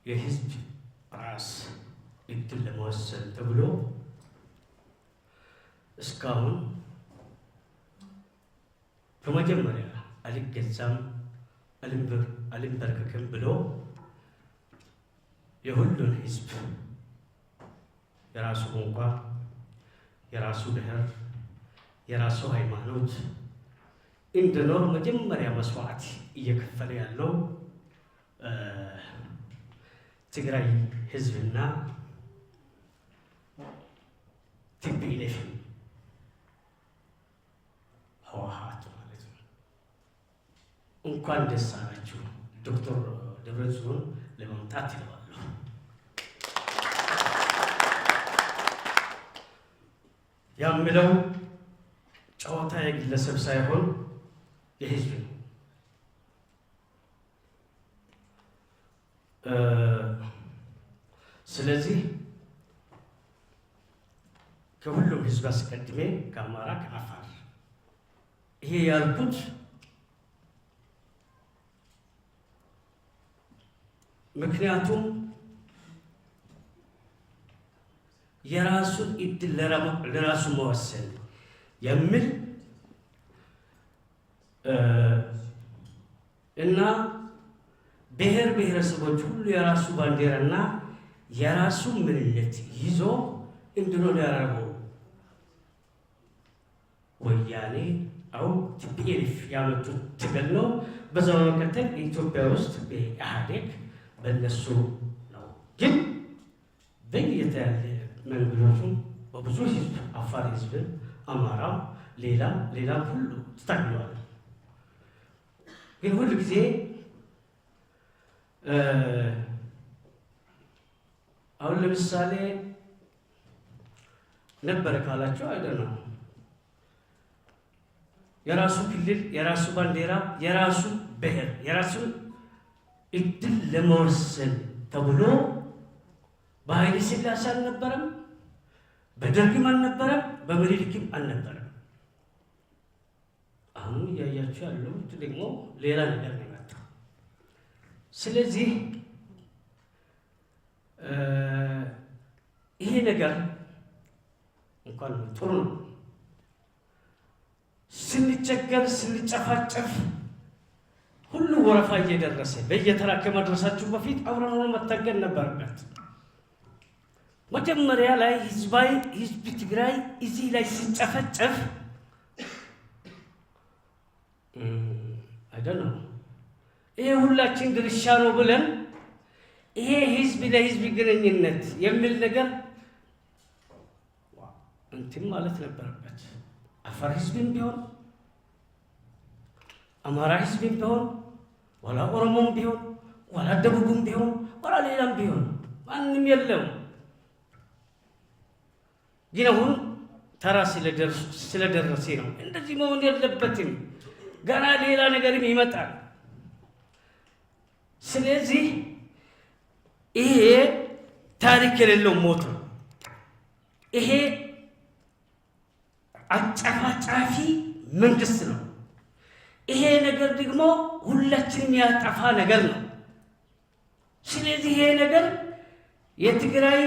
የህዝብ ራስ እድል ለመወሰን ተብሎ እስካሁን በመጀመሪያ አልገዛም አልንበረከክም ብሎ የሁሉን ህዝብ የራሱ ቋንቋ የራሱ ብሔር የራሱ ሃይማኖት እንደኖር መጀመሪያ መስዋዕት እየከፈለ ያለው ትግራይ ህዝብና TPLF ህወሓት ማለት ነው። እንኳን ደስ አላችሁ ዶክተር ደብረጽዮን ለመምጣት ይለዋል። ያምለው ጨዋታ የግለሰብ ሳይሆን የህዝብ ነው። ስለዚህ ከሁሉም ህዝብ አስቀድሜ ከአማራ ከአፋር ይሄ ያልኩት ምክንያቱም የራሱን እድል ለራሱ መወሰን የሚል እና ብሔር ብሔረሰቦች ሁሉ የራሱ ባንዲራና የራሱ ምንነት ይዞ እንድኖር ያደረገው ወያኔ አው TPLF ያመጡት ትግል ነው። በዛው መከተል ኢትዮጵያ ውስጥ በኢህአዴግ በእነሱ ነው። ግን በየተያለ መንገዶቹም በብዙ ህዝብ አፋር ህዝብ አማራ ሌላ ሁሉ ተታግሏል። ግን ሁሉ ጊዜ አሁን ለምሳሌ ነበር ካላችሁ አይደለም የራሱ ክልል የራሱ ባንዲራ የራሱ ብሔር የራሱ እድል ለመወሰን ተብሎ በኃይለ ሥላሴ አልነበረም፣ በደርግም አልነበረም፣ በምኒልክም አልነበረም። አሁን እያያችሁ ያለው ደግሞ ሌላ ነገር ነው የመጣው። ስለዚህ ይሄ ነገር እንኳን ጥሩ ነው። ስንቸገር ስንጨፋጨፍ ሁሉ ወረፋ እየደረሰ በየተራ ከመድረሳችሁ በፊት አብረን ሆኖ መታገል ነበረበት። መጀመሪያ ላይ ህዝብ ትግራይ እዚህ ላይ ሲጨፈጨፍ አይደለም ይሄ ሁላችን ድርሻ ነው ብለን ይሄ ህዝብ ለህዝብ ግንኙነት የሚል ነገር እንትን ማለት ነበረበት። አፋር ህዝብም ቢሆን አማራ ህዝብም ቢሆን ወላ ኦሮሞም ቢሆን ወላ ደቡብም ቢሆን ወላ ሌላም ቢሆን ማንም የለም። ግን አሁን ተራ ስለደረሰ ነው እንደዚህ መሆን የለበትም። ገና ሌላ ነገርም ይመጣል። ስለዚህ ይሄ ታሪክ የሌለው ሞት ነው። ይሄ አጨፋጫፊ መንግስት ነው። ይሄ ነገር ደግሞ ሁላችንም ያጠፋ ነገር ነው። ስለዚህ ይሄ ነገር የትግራይ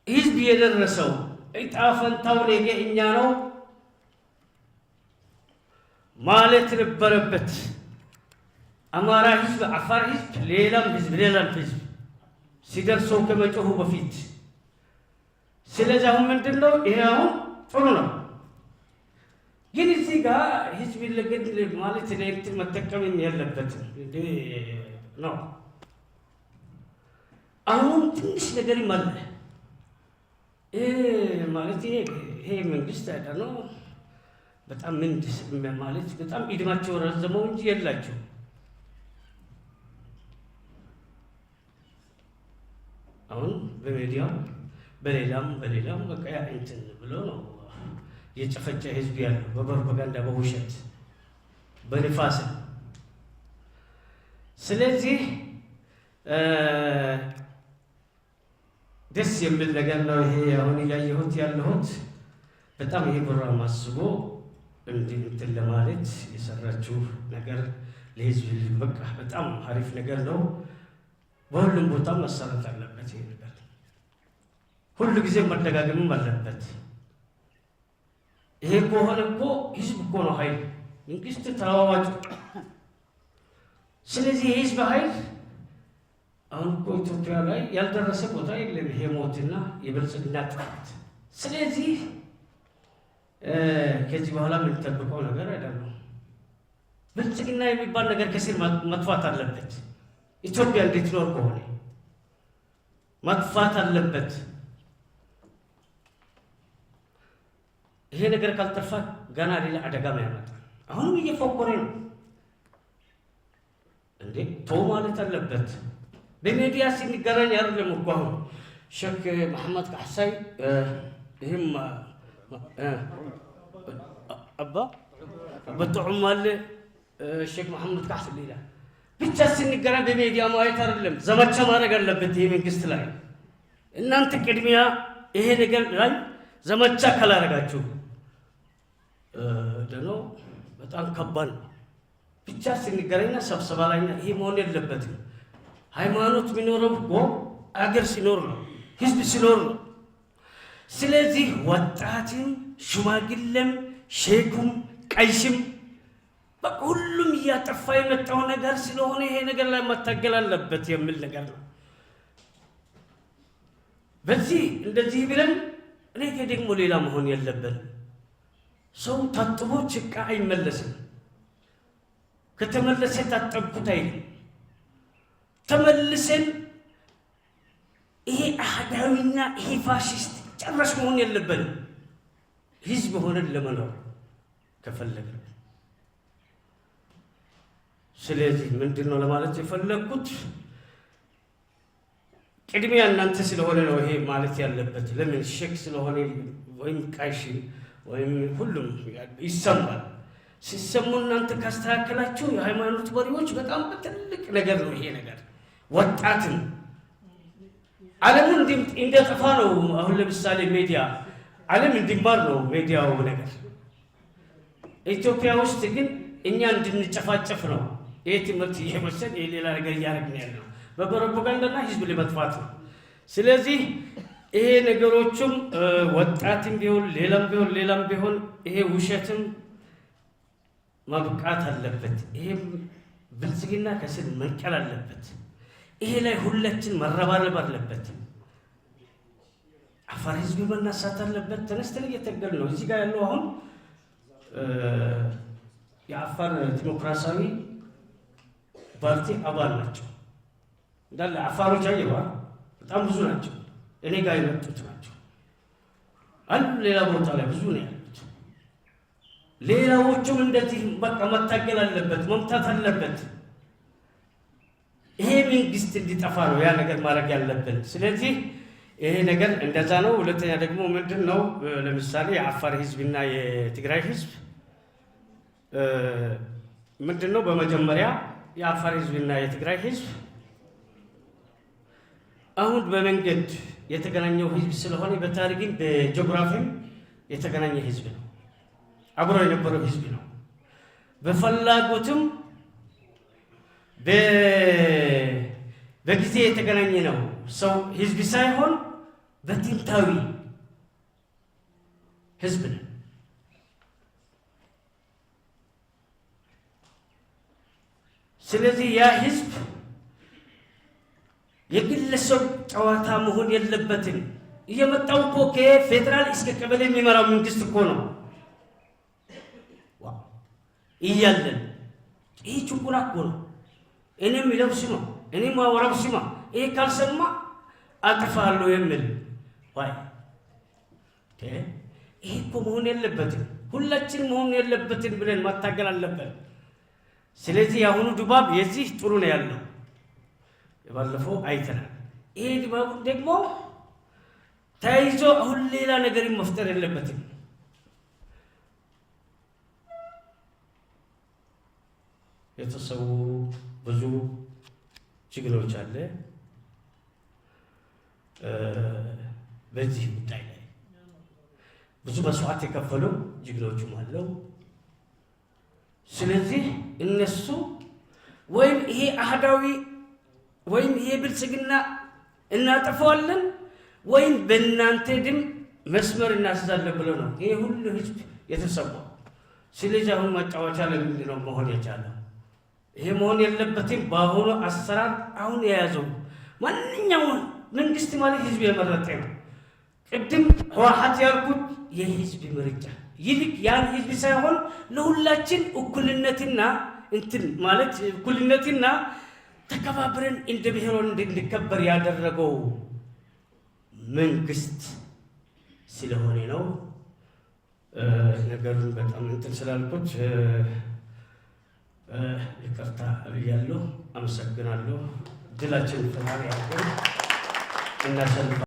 ህዝብ የደረሰው እጣ ፈንታው ነገ እኛ ነው ማለት ነበረበት። አማራ ህዝብ፣ አፋር ህዝብ፣ ሌላም ህዝብ ሲደርሰው ከመጮሁ በፊት። ስለዚህ አሁን ምንድነው ይሄ አሁን ጥሩ ነው። ግን እዚህ ጋር ህዝብ ለግድ ማለት ለኤሌክትሪክ መጠቀም ያለበት ነው። አሁን ትንሽ ነገር ይማል ማለት ይሄ መንግስት አይደለም በጣም ማለት በጣም እድሜያቸው ረዘመው እንጂ የላቸው አሁን በሚዲያው በሌላም በቃ እንትን ብሎ ነው የጨፈጨ ህዝብ ያለው በፕሮፓጋንዳ በውሸት በንፋስ። ስለዚህ ደስ የሚል ነገር ነው ይሄ አሁን ያየሁት ያለሁት በጣም ይሄ ፕሮግራም አስቦ እንትን ለማለት የሰራችሁ ነገር ለህዝብ በቃ በጣም አሪፍ ነገር ነው። በሁሉም ቦታ መሰረት አለበት ይሄ ነገር ሁሉ ጊዜ መደጋገምም አለበት ይሄ ከሆነ እኮ ህዝብ እኮ ነው ኃይል መንግስት ተዋዋጭ ስለዚህ ህዝብ ኃይል አሁን እኮ ኢትዮጵያ ላይ ያልደረሰ ቦታ የለም ይሄ ሞትና የብልጽግና ጥፋት ስለዚህ ከዚህ በኋላ ምን ተጠብቀው ነገር አይደለም ብልጽግና የሚባል ነገር ከስር መጥፋት አለበት ኢትዮጵያ እንድትኖር ከሆነ መጥፋት አለበት ይሄ ነገር ካልጠፋ ገና ሌላ አደጋ ያመጣል አሁን እየፎከረ ነው እንዴ ተው ማለት አለበት በሚዲያ ሲንገረኝ አይደለም እኮ አሁን ሼክ መሐመድ ካህሳይ ይሄም አባ በጥዑም አለ ሼክ መሐመድ ካህሳይ ሌላ ብቻ ሲንገረኝ በሚዲያ ማየት አይደለም ዘመቻ ማድረግ አለበት ይሄ መንግስት ላይ እናንተ ቅድሚያ ይሄ ነገር ላይ ዘመቻ ካላረጋችሁ ደኖ በጣም ከባድ ነው ብቻ ሲንገረኝና ስብሰባ ላይ ይሄ መሆን የለበትም ሃይማኖት ቢኖርም እኮ አገር ሲኖር ነው ህዝብ ሲኖር ነው ስለዚህ ወጣትም ሽማግሌም ሼኩም ቀይሽም በሁሉም እያጠፋ የመጣው ነገር ስለሆነ ይሄ ነገር ላይ መታገል አለበት የሚል ነገር ነው በዚህ እንደዚህ ብለን እኔ ደግሞ ሌላ መሆን የለበት ሰው ታጥቦ ጭቃ አይመለስም ከተመለሰ ታጠብኩት አይደል ተመልሰን ይሄ አህዳዊና ይሄ ፋሽስት ጨረሽ መሆን የለበትም ህዝብ ሆነን ለመኖር ከፈለግን ስለዚህ ምንድነው ለማለት የፈለኩት ቅድሚያ እናንተ ስለሆነ ነው ይሄ ማለት ያለበት ለምን ሼክ ስለሆነ ወይም ቃይሽ ወይም ሁሉም ይሰማል ሲሰሙ እናንተ ካስተካከላችሁ የሃይማኖት መሪዎች በጣም ትልቅ ነገር ነው ይሄ ነገር ወጣትን ዓለምን እንደጠፋ ነው አሁን ለምሳሌ ሚዲያ ዓለም እንዲማር ነው ሚዲያው ነገር ኢትዮጵያ ውስጥ ግን እኛ እንድንጨፋጨፍ ነው ይሄ ትምህርት እየመሰለ ሌላ ነገር እያደረግን ያለው በፕሮፓጋንዳና ህዝብ ለመጥፋት ነው ስለዚህ ይሄ ነገሮችም ወጣትም ቢሆን ሌላም ቢሆን ይሄ ውሸትም ማብቃት አለበት ይሄ ብልጽግና ከስር መንቀል አለበት ይሄ ላይ ሁላችን መረባረብ አለበት አፋር ህዝብ መነሳት አለበት ተነስተን እየተገል ነው እዚህ ጋር ያለው አሁን የአፋር ዲሞክራሲያዊ ፓርቲ አባል ናቸው እንዳለ አፋሮች አይደለም በጣም ብዙ ናቸው እኔ ጋር የመጡት ናቸው አንዱ ሌላ ቦታ ላይ ብዙ ነው ያሉት ሌላዎቹም እንደዚህ በቃ መታገል አለበት መምታት አለበት ይሄ መንግስት እንዲጠፋ ነው ያ ነገር ማድረግ ያለበት ስለዚህ ይሄ ነገር እንደዛ ነው ሁለተኛ ደግሞ ምንድነው ለምሳሌ የአፋር ህዝብና የትግራይ ህዝብ ምንድነው በመጀመሪያ የአፋር ህዝብና የትግራይ ህዝብ አሁን በመንገድ የተገናኘው ህዝብ ስለሆነ በታሪክም በጂኦግራፊም የተገናኘ ህዝብ ነው አብሮ የነበረው ህዝብ ነው በፈላጎትም በጊዜ የተገናኘ ነው ሰው ህዝብ ሳይሆን በጥንታዊ ህዝብ ነው ስለዚህ ያ ህዝብ የግለሰብ ጨዋታ መሆን የለበትም እየመጣው እኮ ከፌደራል እስከ ቀበሌ የሚመራው መንግስት እኮ ነው እያለን ይሄ ችግር እኮ ነው እኔም ይለብስማ እኔም አወራብስማ ይሄ ካልሰማ አጥፋለሁ የሚል ዋይ ይሄ እኮ መሆን የለበትም ሁላችን መሆን የለበትም ብለን ማታገል አለበት ስለዚህ አሁኑ ድባብ የዚህ ጥሩ ነው ያለው የባለፈው አይተናል ይሄ ድባብ ደግሞ ታይዞ አሁን ሌላ ነገር መፍጠር የለበትም የተሰው ብዙ ችግሮች አለ በዚህ ጉዳይ ላይ ብዙ መስዋዕት የከፈሉ ጅግኖችም አለው ስለዚህ እነሱ ወይም ይሄ አህዳዊ ወይም ይሄ ብልጽግና እናጠፋዋለን ወይም በእናንተ ድም መስመር እናስዛለን ብሎ ነው ይሄ ሁሉ ህዝብ የተሰማው። ስለዚህ አሁን መጫወቻ ለምንድን ነው መሆን የቻለው? ይሄ መሆን የለበትም። በአሁኑ አሰራር አሁን የያዘው ማንኛውም መንግስት ማለት ህዝብ የመረጠ ነው። ቅድም ህወሓት ያልኩት የህዝብ ምርጫ ይልቅ ያን ህዝብ ሳይሆን ለሁላችን እኩልነትና እንትን ማለት እኩልነትና ተከባብረን እንደ ብሔሮን እንድንከበር ያደረገው መንግስት ስለሆነ ነው። ነገሩን በጣም እንትን ስላልኩት ይቅርታ ብያለሁ። አመሰግናለሁ። ድላችን ፈጣሪ ያድርገን። እናሸንፋለን።